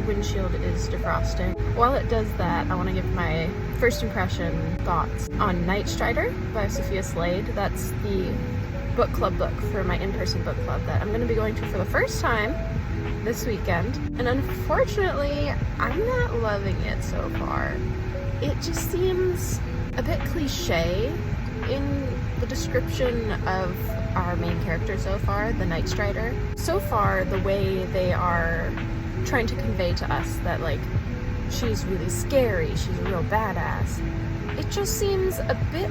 windshield is defrosting. While it does that, I want to give my first impression thoughts on Night Strider by Sophia Slade. That's the book club book for my in-person book club that I'm going to be going to for the first time this weekend. And unfortunately, I'm not loving it so far. It just seems a bit cliche in the description of our main character so far, the Night Strider. So far, the way they are trying to convey to us that, like, she's really scary, she's a real badass, it just seems a bit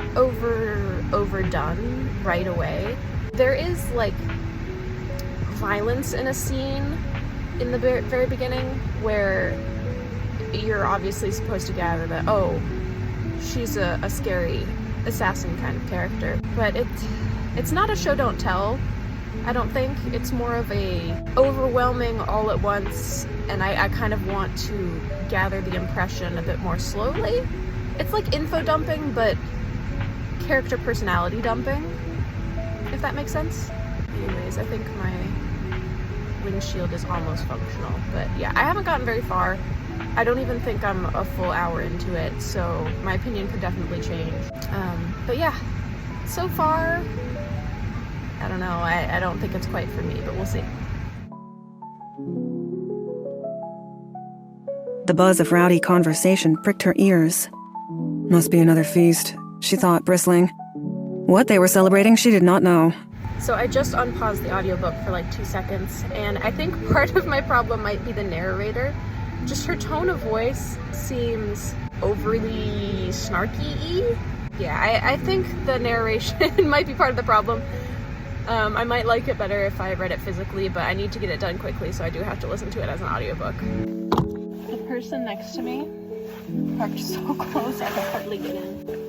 overdone right away. There is, like, violence in a scene in the very beginning where you're obviously supposed to gather that, oh, she's a scary assassin kind of character. But it's not a show don't tell, I don't think. It's more of a overwhelming all at once, and I kind of want to gather the impression a bit more slowly. It's like info dumping, but character personality dumping, if that makes sense. Anyways, I think my windshield is almost functional, but yeah, I haven't gotten very far. I don't even think I'm a full hour into it, so my opinion could definitely change. But yeah, so far, I don't know, I don't think it's quite for me, but we'll see. The buzz of rowdy conversation pricked her ears. Must be another feast, she thought, bristling. What they were celebrating, she did not know. So I just unpaused the audiobook for like 2 seconds, and I think part of my problem might be the narrator. Just her tone of voice seems overly snarky-y. Yeah, I think the narration might be part of the problem. I might like it better if I read it physically, but I need to get it done quickly, so I do have to listen to it as an audiobook. The person next to me parked so close I could hardly get in.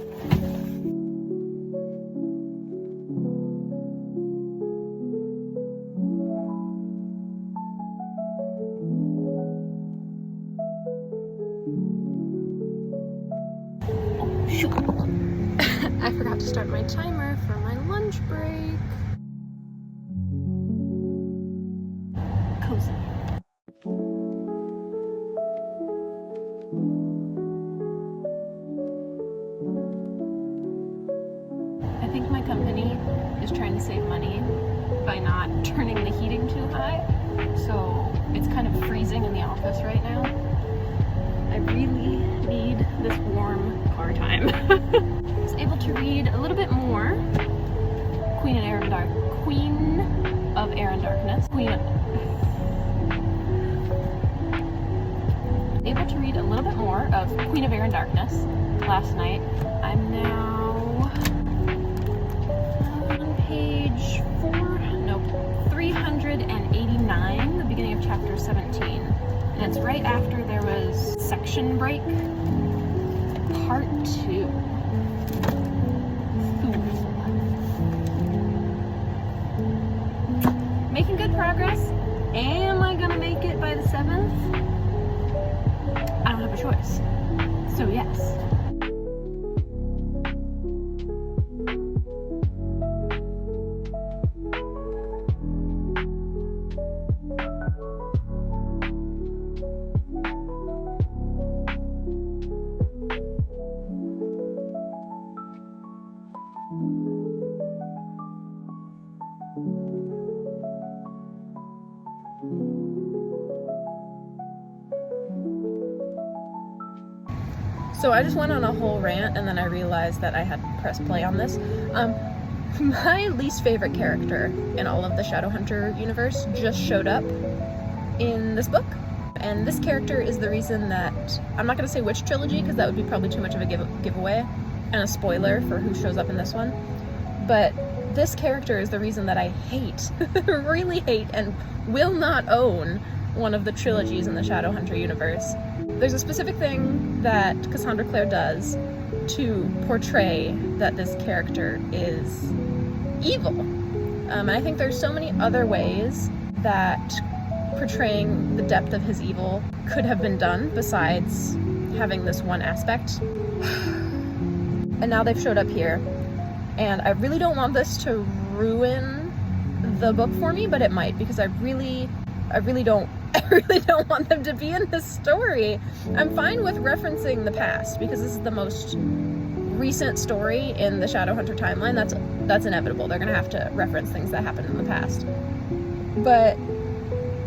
I forgot to start my timer for my lunch break. Cozy. I think my company is trying to save money by not turning the heating too high, so it's kind of freezing in the office right now. I really need this warm car time. I was able to read a little bit more Queen of Air and Darkness. Able to read a little bit more of Queen of Air and Darkness last night. I'm now on page 389, the beginning of chapter 17. And it's right after there was section break, part 2. Making good progress. Am I gonna make it by the 7th? I don't have a choice. So yes. So I just went on a whole rant, and then I realized that I had pressed play on this. My least favorite character in all of the Shadowhunter universe just showed up in this book. And this character is the reason that, I'm not going to say which trilogy, because that would be probably too much of a giveaway, and a spoiler for who shows up in this one. But this character is the reason that I hate, really hate, and will not own one of the trilogies in the Shadowhunter universe. There's a specific thing that Cassandra Clare does to portray that this character is evil. And I think there's so many other ways that portraying the depth of his evil could have been done besides having this one aspect. And now they've showed up here. And I really don't want this to ruin the book for me, but it might, because I really don't I really don't want them to be in this story. I'm fine with referencing the past because this is the most recent story in the Shadowhunter timeline. That's inevitable. They're gonna have to reference things that happened in the past. But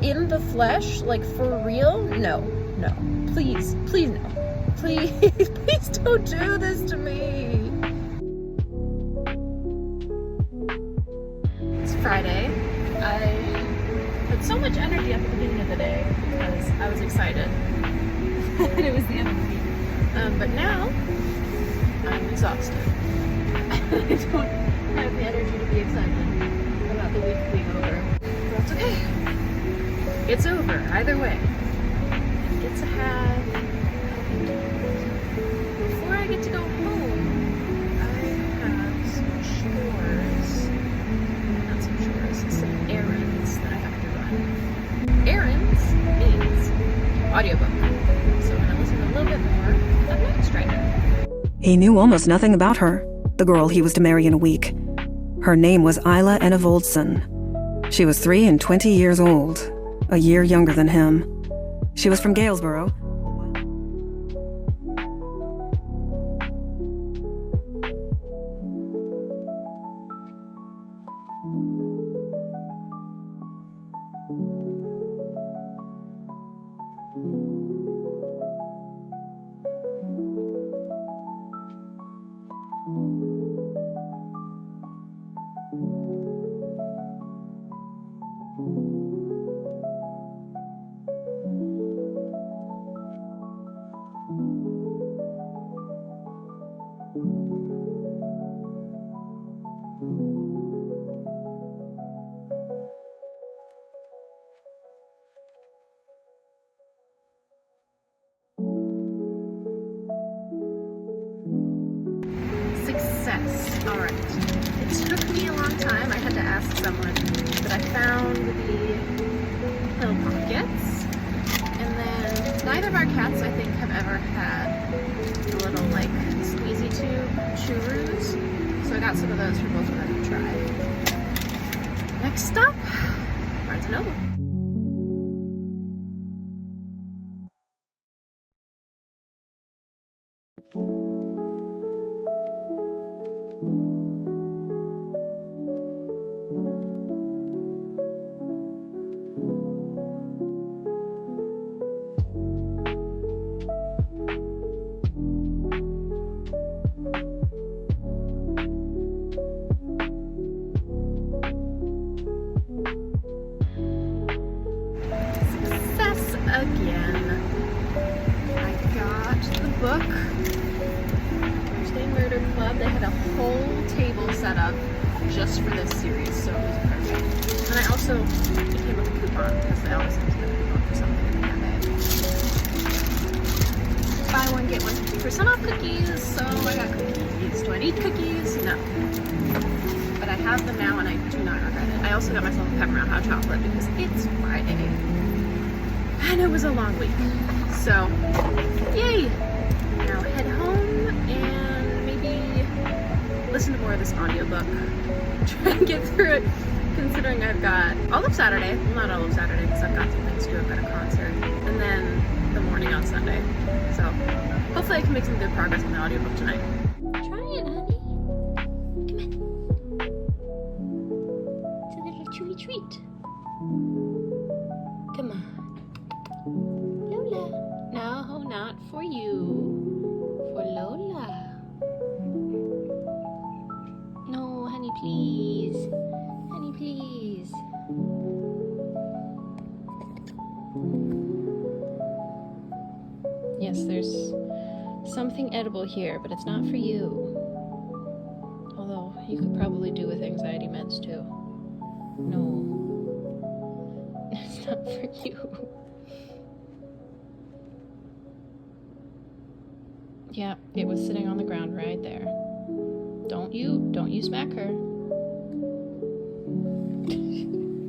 in the flesh, like for real, no. Please no. Please don't do this to me. It's Friday. I had so much energy at the beginning of the day because I was excited that it was the end of the week. But now I'm exhausted. I don't have the energy to be excited about the week being over. But that's okay. It's over either way. I get to have. Before I get to go home, I have some chores. Not some chores, some errands that I have to run. Errands means audiobook. So I'm gonna listen a little bit more of Night Strider. He knew almost nothing about her, the girl he was to marry in a week. Her name was Isla Enevoldson. She was 3 and 20 years old, a year younger than him. She was from Galesboro. Success. Alright. It took me a long time. I had to ask someone, but I found the pill pockets. And then neither of our cats, I think, have ever had the little, like, squeezy tube chew-roos. So I got some of those for both of them to try. Next stop, Barnes & Noble. Again, I got the book, Thursday Murder Club. They had a whole table set up just for this series, so it was perfect. And I also came with a coupon because they always have to get a coupon for something in the cafe. Buy one, get one 50% off cookies, so I got cookies. Do I need cookies? No. But I have them now and I do not regret it. I also got myself a peppermint hot chocolate because it's Friday. And it was a long week, so yay! Now head home and maybe listen to more of this audiobook. Try and get through it, considering I've got all of Saturday, well not all of Saturday because I've got some things to do, I've got a concert, and then the morning on Sunday. So hopefully I can make some good progress on the audiobook tonight. Try it, honey. Come on. It's a little chewy treat. Come on. Lola. No, not for you. For Lola. No, honey, please. Honey, please. Yes, there's something edible here, but it's not for you. Although, you could probably do with anxiety meds, too. No. It's not for you. Yeah, it was sitting on the ground right there. Don't you smack her.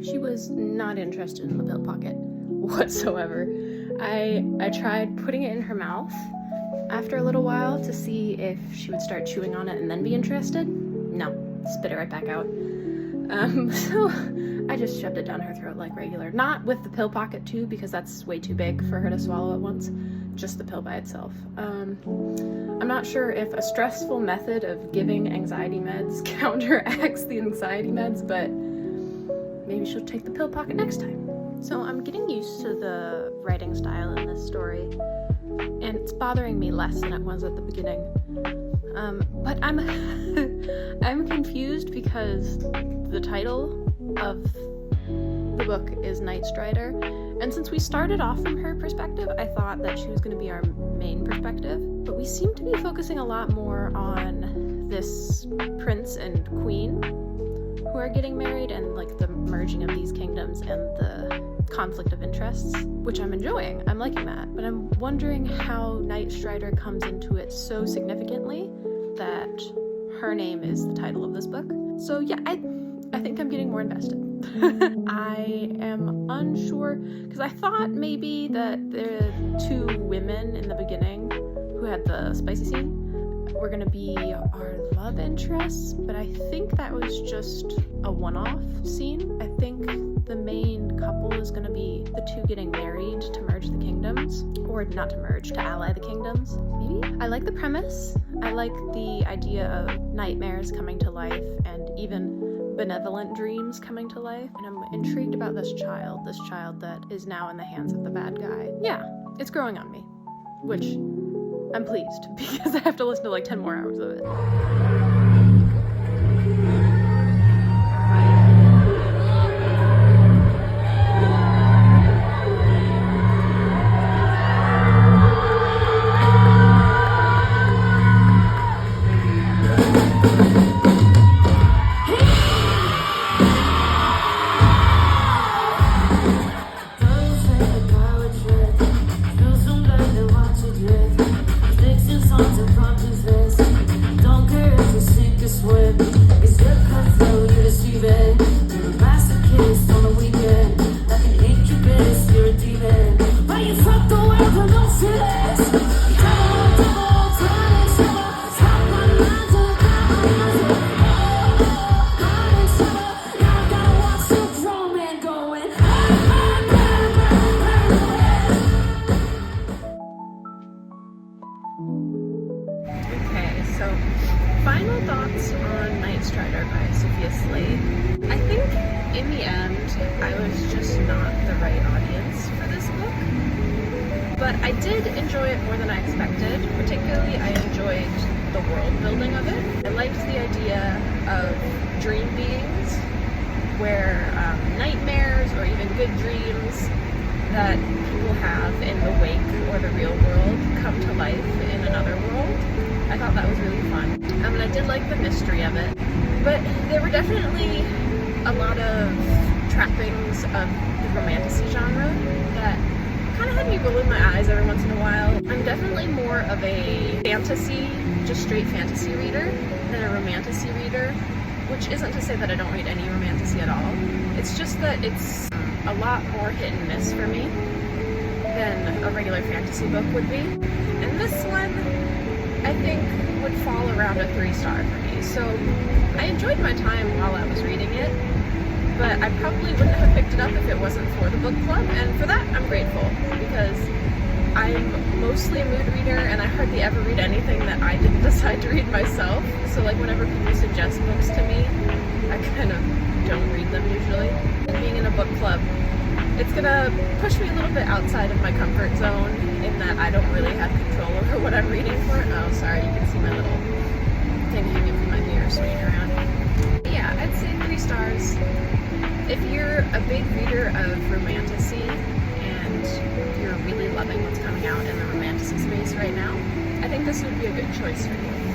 She was not interested in the pill pocket whatsoever. I tried putting it in her mouth after a little while to see if she would start chewing on it and then be interested. No, spit it right back out. So I just shoved it down her throat like regular. Not with the pill pocket too, because that's way too big for her to swallow at once. Just the pill by itself. I'm not sure if a stressful method of giving anxiety meds counteracts the anxiety meds, but maybe she'll take the pill pocket next time. So I'm getting used to the writing style in this story, and it's bothering me less than it was at the beginning. But I'm I'm confused because the title of the book is Night Strider, and since we started off from her perspective, I thought that she was going to be our main perspective, but we seem to be focusing a lot more on this prince and queen who are getting married, and like the merging of these kingdoms and the conflict of interests, which I'm enjoying. I'm liking that, but I'm wondering how Night Strider comes into it so significantly that her name is the title of this book. So yeah, I think I'm getting more invested. I am unsure, because I thought maybe that the two women in the beginning who had the spicy scene were gonna be our love interests, but I think that was just a one-off scene. I think the main couple is gonna be the two getting married to merge the kingdoms, or not to merge, to ally the kingdoms, maybe? I like the premise. I like the idea of nightmares coming to life and even benevolent dreams coming to life, and I'm intrigued about this child that is now in the hands of the bad guy. Yeah, it's growing on me, which I'm pleased, because I have to listen to like 10 more hours of it. Final thoughts on Night Strider by Sophia Slade. I think in the end, I was just not the right audience for this book, but I did enjoy it more than I expected. Particularly, I enjoyed the world building of it. I liked the idea of dream beings, where nightmares or even good dreams that people have in the wake or the real world come to life in another world. I thought that was really fun. And I did like the mystery of it. But there were definitely a lot of trappings of the romantasy genre that kind of had me rolling my eyes every once in a while. I'm definitely more of a fantasy, just straight fantasy reader than a romantasy reader, which isn't to say that I don't read any romantasy at all. It's just that it's a lot more hit and miss for me than a regular fantasy book would be. And this one, I think, would fall around a 3-star for me. So I enjoyed my time while I was reading it, but I probably wouldn't have picked it up if it wasn't for the book club, and for that I'm grateful, because I'm mostly a mood reader and I hardly ever read anything that I didn't decide to read myself. So like whenever people suggest books to me, I kind of don't read them usually. And being in a book club, it's gonna push me a little bit outside of my comfort zone in that I don't really have control over what I'm reading for. Oh, sorry, you can see my little thing hanging from my mirror swinging around. But yeah, I'd say 3 stars. If you're a big reader of romantasy and you're really loving what's coming out in the romantasy space right now, I think this would be a good choice for you.